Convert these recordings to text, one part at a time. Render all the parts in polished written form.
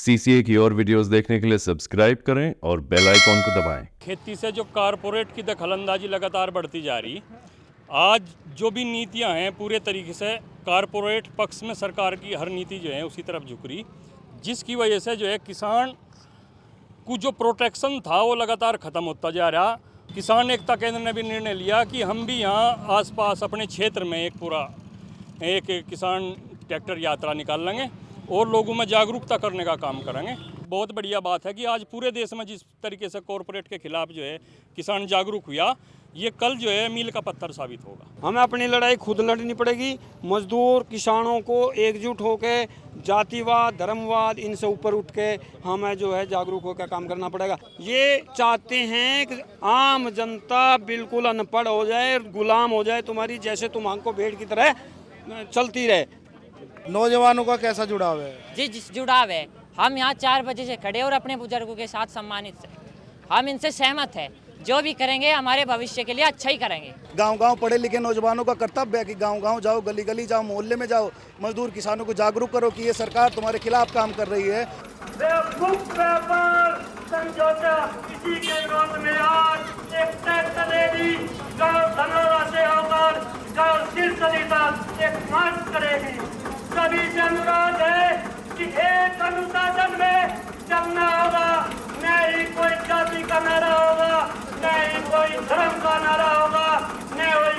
CCA की और videos देखने के लिए सब्सक्राइब करें और बेल आइकॉन को दबाएं। खेती से जो कारपोरेट की दखलंदाजी लगातार बढ़ती जा रही, आज जो भी नीतियां हैं पूरे तरीके से कारपोरेट पक्ष में सरकार की हर नीति जो है उसी तरफ झुक रही, जिसकी वजह से जो है किसान को जो प्रोटेक्शन था वो लगातार ख़त्म होता जा रहा। किसान एकता केंद्र ने भी निर्णय लिया कि हम भी यहाँ आसपास अपने क्षेत्र में एक किसान ट्रैक्टर यात्रा निकाल लेंगे और लोगों में जागरूकता करने का काम करेंगे। बहुत बढ़िया बात है कि आज पूरे देश में जिस तरीके से कॉरपोरेट के खिलाफ जो है किसान जागरूक हुआ, ये कल जो है मील का पत्थर साबित होगा। हमें अपनी लड़ाई खुद लड़नी पड़ेगी। मजदूर किसानों को एकजुट होकर जातिवाद धर्मवाद इनसे ऊपर उठ के हमें जो है जागरूक होकर काम करना पड़ेगा। ये चाहते हैं कि आम जनता बिल्कुल अनपढ़ हो जाए, गुलाम हो जाए तुम्हारी, जैसे तुम हमको भेड़ की तरह चलती रहे। नौजवानों का कैसा जुड़ाव है? जी जुड़ाव है। हम यहाँ 4 बजे से खड़े और अपने बुजुर्गों के साथ सम्मानित हैं। हम इनसे सहमत हैं, जो भी करेंगे हमारे भविष्य के लिए अच्छा ही करेंगे। गांव-गांव पढ़े लिखे नौजवानों का कर्तव्य है कि गांव-गांव जाओ, गली-गली जाओ, मोहल्ले में जाओ, मजदूर किसानों को जागरूक करो कि ये सरकार तुम्हारे खिलाफ काम कर रही है। समझौता इसी के विरोध में आज एक ट्रैक्टर रैली गांव धनौरा से होकर गांव सिरसली तक एक मार्च करेगी। सभी से अनुरोध है कि एक अनुशासन में चलना होगा, न ही कोई जाति का नारा होगा, न ही कोई धर्म का नारा होगा, न कोई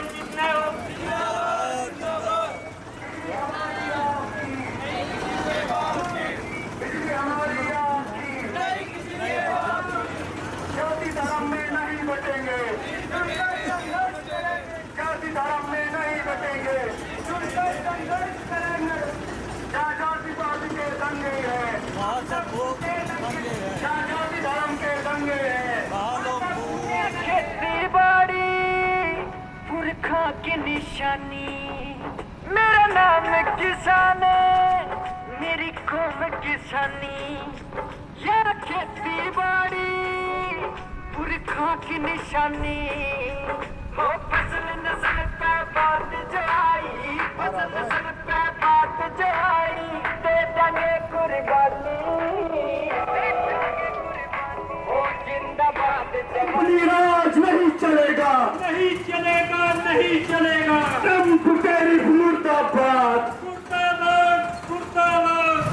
जाति धर्म में नहीं बटेंगे, जाति धर्म में नहीं बटेंगे, संघर्ष करेंगे। जातिवाद के दंगे हैं, जाति धर्म के दंगे हैं। खेती बाड़ी पुरखा की निशानी, मेरा नाम किसान है, मेरी कौम किसानी। यह खेती बाड़ी पुरखा की निशानी, वो फसल नस्ल पे बात जो आई, फसल नस्ल पे बात जो आई, दे देंगे कुर्बानी, वो जिंदाबाद। राज नहीं चलेगा, नहीं चलेगा, नहीं चलेगा। ट्रंप टेरिफ मुर्दाबाद, मुर्दाबाद, मुर्दाबाद।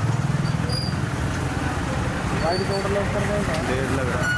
देर लग रहा है।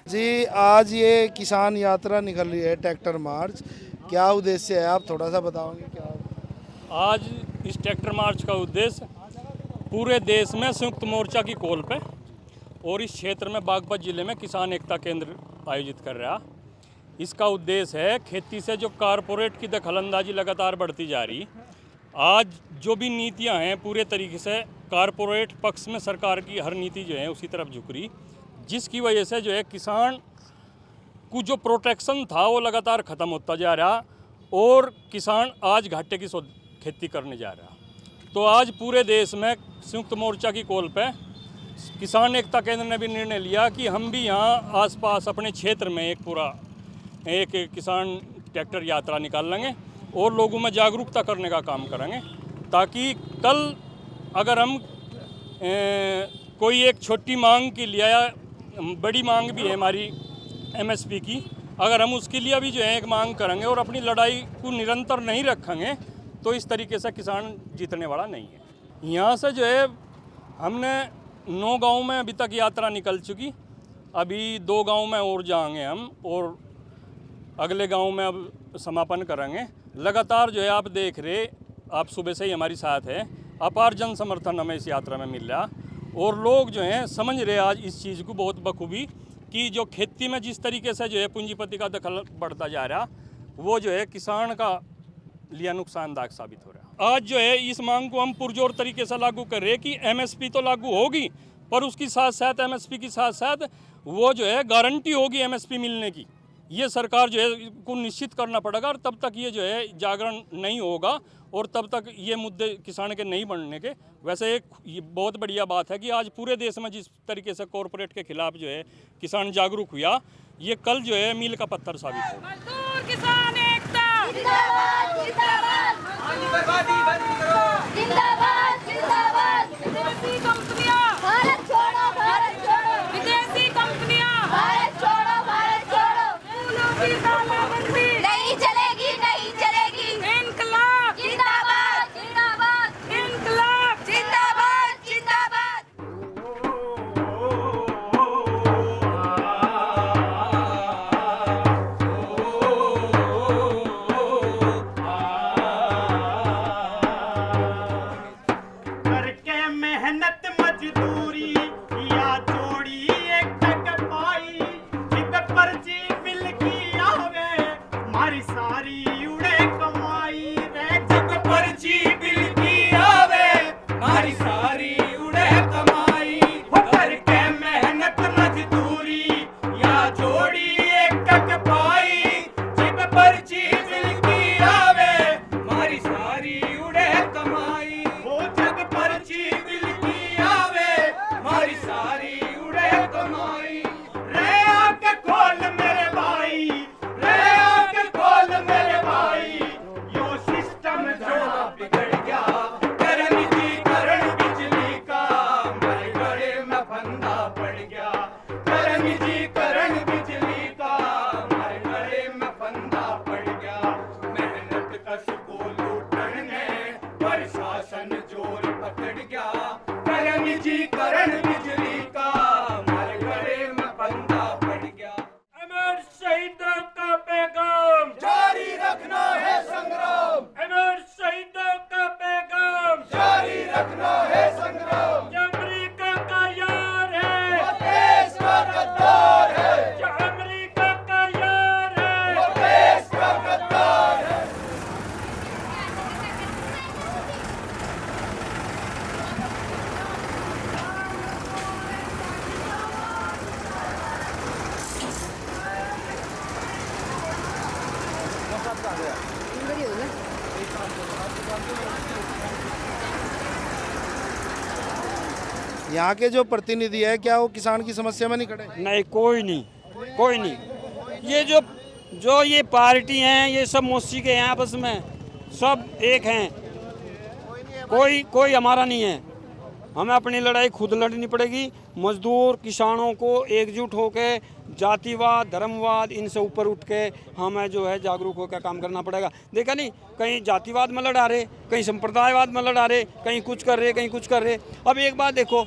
जी, आज ये किसान यात्रा निकल रही है, ट्रैक्टर मार्च, क्या उद्देश्य है? आप थोड़ा सा बताओगे क्या? आज इस ट्रैक्टर मार्च का उद्देश्य पूरे देश में संयुक्त मोर्चा की कॉल पे और इस क्षेत्र में बागपत जिले में किसान एकता केंद्र आयोजित कर रहा। इसका उद्देश्य है खेती से जो कारपोरेट की दखलंदाजी लगातार बढ़ती जा रही, आज जो भी नीतियां हैं पूरे तरीके से कारपोरेट पक्ष में सरकार की हर नीति जो है उसी तरफ झुक रही, जिसकी वजह से जो है किसान को जो प्रोटेक्शन था वो लगातार ख़त्म होता जा रहा और किसान आज घाटे की खेती करने जा रहा। तो आज पूरे देश में संयुक्त मोर्चा की कॉल पे किसान एकता केंद्र ने भी निर्णय लिया कि हम भी यहाँ आसपास अपने क्षेत्र में एक किसान ट्रैक्टर यात्रा निकाल लेंगे और लोगों में जागरूकता करने का काम करेंगे, ताकि कल अगर हम कोई एक छोटी मांग के लिए बड़ी मांग भी है हमारी एमएसपी की। अगर हम उसके लिए भी जो है एक मांग करेंगे और अपनी लड़ाई को निरंतर नहीं रखेंगे तो इस तरीके से किसान जीतने वाला नहीं है। यहाँ से जो है हमने 9 गांव में अभी तक यात्रा निकल चुकी, अभी 2 गांव में और जाएंगे हम और अगले गांव में अब समापन करेंगे। लगातार जो है आप देख रहे, आप सुबह से ही हमारी साथ है, अपार जन समर्थन हमें इस यात्रा में मिल रहा और लोग जो हैं समझ रहे आज इस चीज़ को बहुत बखूबी कि जो खेती में जिस तरीके से जो है पूंजीपति का दखल बढ़ता जा रहा वो जो है किसान का लिए नुकसानदायक साबित हो रहा। आज जो है इस मांग को हम पुरजोर तरीके से लागू कर रहे हैं कि एमएसपी तो लागू होगी पर उसकी साथ साथ एमएसपी के साथ साथ वो जो है गारंटी होगी एमएसपी मिलने की। ये सरकार जो है को निश्चित करना पड़ेगा और तब तक ये जो है जागरण नहीं होगा और तब तक ये मुद्दे किसान के नहीं बनने के। वैसे एक ये बहुत बढ़िया बात है कि आज पूरे देश में जिस तरीके से कॉरपोरेट के खिलाफ जो है किसान जागरूक हुआ, ये कल जो है मील का पत्थर साबित होगा। मजदूर किसान एकता जिंदाबाद जिंदाबाद बर्बादी बंद करो जिंदाबाद जिंदाबाद विदेशी कंपनियां भारत छोड़ो विदेशी कंपनियां भारत छोड़ो फूलों की तालाबंदी नहीं चलेगी इनकलाब जिंदाबाद जिंदाबाद इनकलाब जिंदाबाद जिंदाबाद करके मेहनत मजदूरी या जोड़ी एक टक पाई जिद पर्ची बिल की आवे मारी सारी उड़े कमाई रे जिद पर्ची बिल की आवे मारी सारी उड़े कमाई हो करके मेहनत मजदूरी या जोड़ी एक टक पाई जिद पर्ची बिल की आवे मारी सारी उड़े कमाई हो जग पर्ची बिल की आवे मारी सारी उड़े कमाई रे आके खोल मेरे भाई रे आके खोल मेरे भाई यो सिस्टम जो बिगड़ गया निजीकरण बिजली का मेरे गले में फंदा पड़ गया निजीकरण बिजली का मेरे गले में फंदा पड़ गया मेहनत कस को लूटने में प्रशासन जोर पकड़ गया निजीकरण बिजली का मेरे गले में फंदा पड़ गया। अमर शहीदों का पैगाम जारी रखना है संग्राम अमर शहीदों का पैगाम जारी रखना है संग्राम जो अमेरिका का यार है वो देश का गद्दार है जो अमेरिका का यार है वो देश का गद्दार है। यहाँ के जो प्रतिनिधि है क्या वो किसान की समस्या में नहीं खड़े? नहीं, कोई नहीं। ये पार्टी हैं ये सब मौसी के हैं, आपस में सब एक हैं, कोई हमारा नहीं है। हमें अपनी लड़ाई खुद लड़नी पड़ेगी। मजदूर किसानों को एकजुट होकर जातिवाद धर्मवाद इनसे ऊपर उठ के हमें जो है जागरूक होकर काम करना पड़ेगा। देखा नहीं, कहीं जातिवाद में लड़ा रहे, कहीं संप्रदायवाद में लड़ा रहे, कहीं कुछ कर रहे, कहीं कुछ कर रहे। अब एक बात देखो,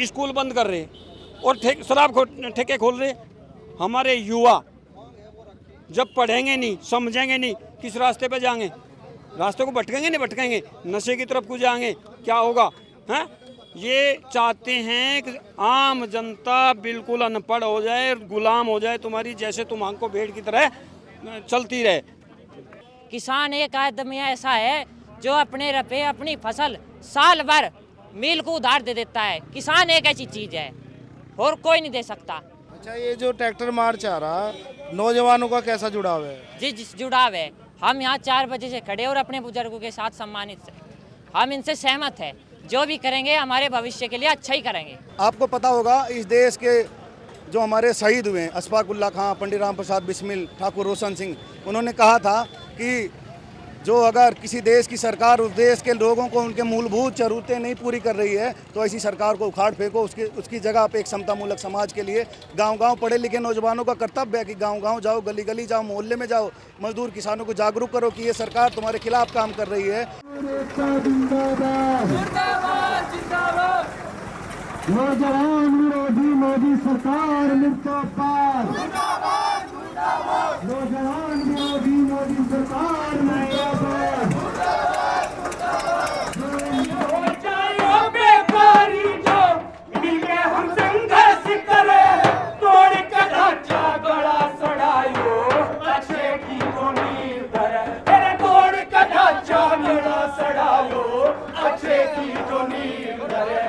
स्कूल बंद कर रहे और शराब ठेके खोल रहे। हमारे युवा जब पढ़ेंगे नहीं समझेंगे नहीं किस रास्ते पे जाएंगे? रास्ते को भटकेंगे, नशे की तरफ को जाएंगे, क्या होगा? हैं? ये चाहते हैं कि आम जनता बिल्कुल अनपढ़ हो जाए, गुलाम हो जाए तुम्हारी, जैसे तुम हमको भेड़ की तरह चलती रहे। किसान एक आदमी ऐसा है जो अपने रुपए अपनी फसल साल भर मिल को उधार दे देता है। किसान एक ऐसी चीज़ है और कोई नहीं दे सकता। अच्छा, ये जो ट्रैक्टर मार्च आ रहा, नौजवानों का कैसा जुड़ाव है? जिस जुड़ाव है, हम यहाँ 4 बजे से खड़े और अपने बुजुर्गों के साथ सम्मानित से हम इनसे सहमत है। जो भी करेंगे हमारे भविष्य के लिए अच्छा ही करेंगे। आपको पता होगा इस देश के जो हमारे शहीद हुए हैं, अशफाक उल्लाह खां, पंडित राम प्रसाद बिस्मिल, ठाकुर रोशन सिंह, उन्होंने कहा था कि जो अगर किसी देश की सरकार उस देश के लोगों को उनके मूलभूत जरूरतें नहीं पूरी कर रही है तो ऐसी सरकार को उखाड़ फेंको। उसकी जगह पे एक समतामूलक समाज के लिए गांव-गांव पढ़े लिखे नौजवानों का कर्तव्य है कि गांव-गांव जाओ, गली-गली जाओ, मोहल्ले में जाओ, मजदूर किसानों को जागरूक करो कि ये सरकार तुम्हारे खिलाफ काम कर रही है। नौजवान विरोधी मोदी सरकार मुर्दाबाद, नौजवान विरोधी मोदी सरकार मुर्दाबाद। बेकारी जो मिलके हम संघर्ष करे, तोड़ के ढांचा गड़ा सड़ायो, अच्छे की उम्मीद धरे, तेरे तोड़ के ढांचा गड़ा सड़ायो, अच्छे की जो नींव धरे।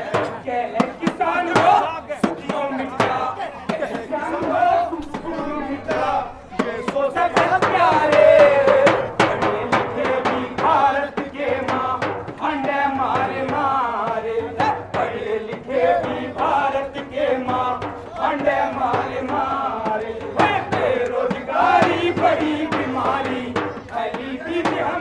बेरोजगारी बड़ी बीमारी, फैली भी हम